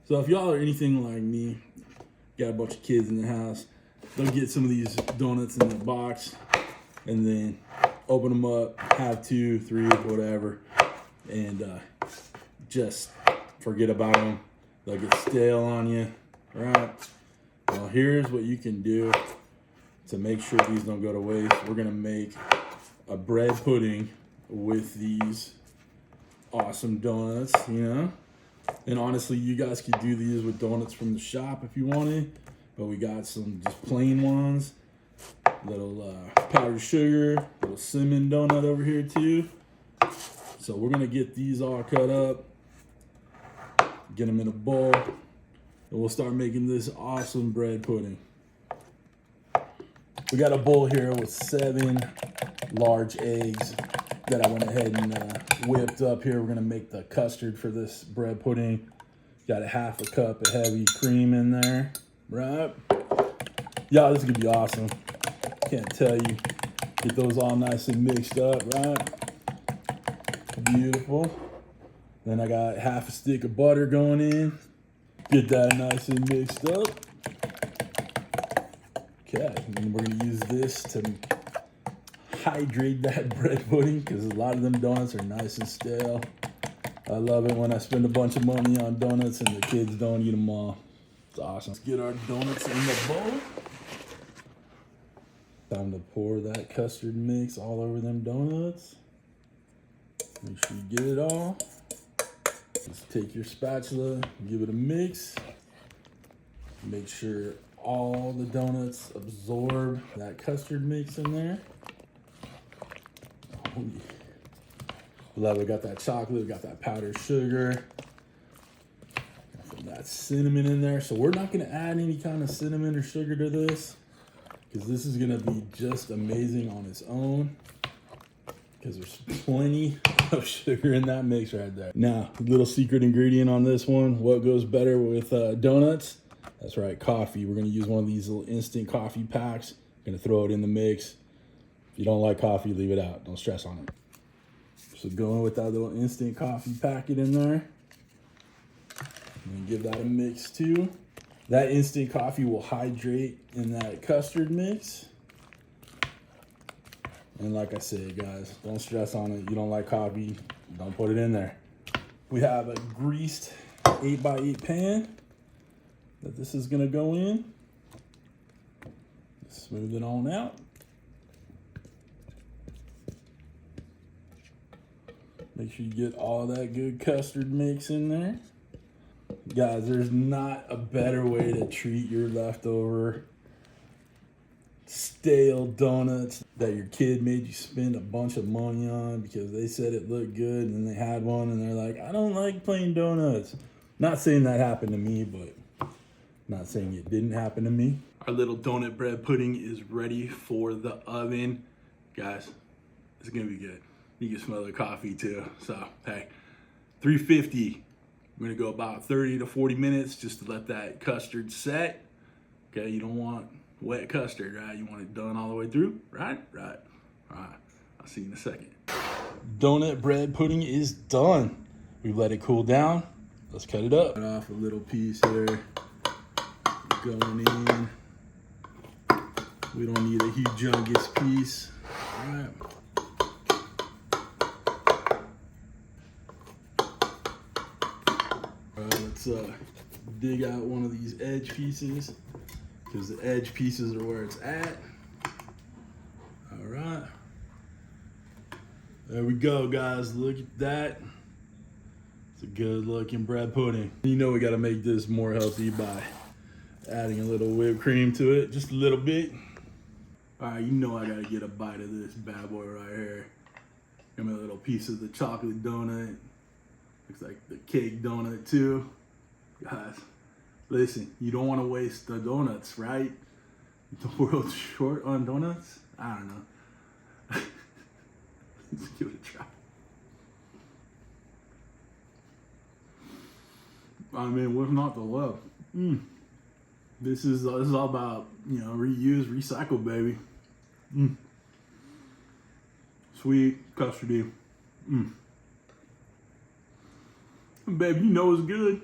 So if y'all are anything like me, got a bunch of kids in the house, they'll get some of these donuts in the box and then open them up, have 2, 3, whatever, and just forget about them. They'll get stale on you, right? Well, here's what you can do to make sure these don't go to waste. We're gonna make a bread pudding with these awesome donuts, you know? And honestly, you guys could do these with donuts from the shop if you wanted, but we got some just plain ones. Little powdered sugar, little cinnamon donut over here too. So we're gonna get these all cut up, get them in a bowl, and we'll start making this awesome bread pudding. We got a bowl here with 7 large eggs that I went ahead and whipped up here. We're gonna make the custard for this bread pudding. Got a 1/2 cup of heavy cream in there, right? Yeah, this is gonna be awesome. Can't tell you. Get those all nice and mixed up, right? Beautiful. Then I got 1/2 stick of butter going in. Get that nice and mixed up. Okay, and we're gonna use this to hydrate that bread pudding because a lot of them donuts are nice and stale. I love it when I spend a bunch of money on donuts and the kids don't eat them all. It's awesome. Let's get our donuts in the bowl. Time to pour that custard mix all over them donuts. Make sure you get it all. Just take your spatula, give it a mix. Make sure all the donuts absorb that custard mix in there. Oh, yeah. Love it. We got that chocolate, we got that powdered sugar. Got that cinnamon in there. So we're not gonna add any kind of cinnamon or sugar to this because this is gonna be just amazing on its own because there's plenty of sugar in that mix right there. Now, little secret ingredient on this one, what goes better with donuts? That's right, coffee. We're gonna use one of these little instant coffee packs. Gonna throw it in the mix. If you don't like coffee, leave it out. Don't stress on it. So going with that little instant coffee packet in there. And give that a mix too. That instant coffee will hydrate in that custard mix. And like I said, guys, don't stress on it. You don't like coffee, don't put it in there. We have a greased 8x8 pan that this is gonna go in. Smooth it on out. Make sure you get all that good custard mix in there. Guys, there's not a better way to treat your leftover stale donuts that your kid made you spend a bunch of money on because they said it looked good and then they had one and they're like, I don't like plain donuts. Not saying that happened to me, but not saying it didn't happen to me. Our little donut bread pudding is ready for the oven. Guys, it's gonna be good. You can smell the coffee too. So, hey, 350. We're gonna go about 30 to 40 minutes just to let that custard set. Okay, you don't want wet custard, right? You want it done all the way through, right? Right. All right, I'll see you in a second. Donut bread pudding is done. We've let it cool down. Let's cut it up. Cut off a little piece here. Going in. We don't need a humongous piece. All right. Let's dig out one of these edge pieces because the edge pieces are where it's at. All right. There we go, guys. Look at that. It's a good looking bread pudding. You know we got to make this more healthy by adding a little whipped cream to it, just a little bit. All right, you know I got to get a bite of this bad boy right here. Give me a little piece of the chocolate donut. Looks like the cake donut too. Guys, listen, you don't want to waste the donuts, right? The world's short on donuts? I don't know. Let's give it a try. I mean, what's not to love? This is all about, you know, reuse, recycle, baby. Sweet, custardy. Baby, you know it's good.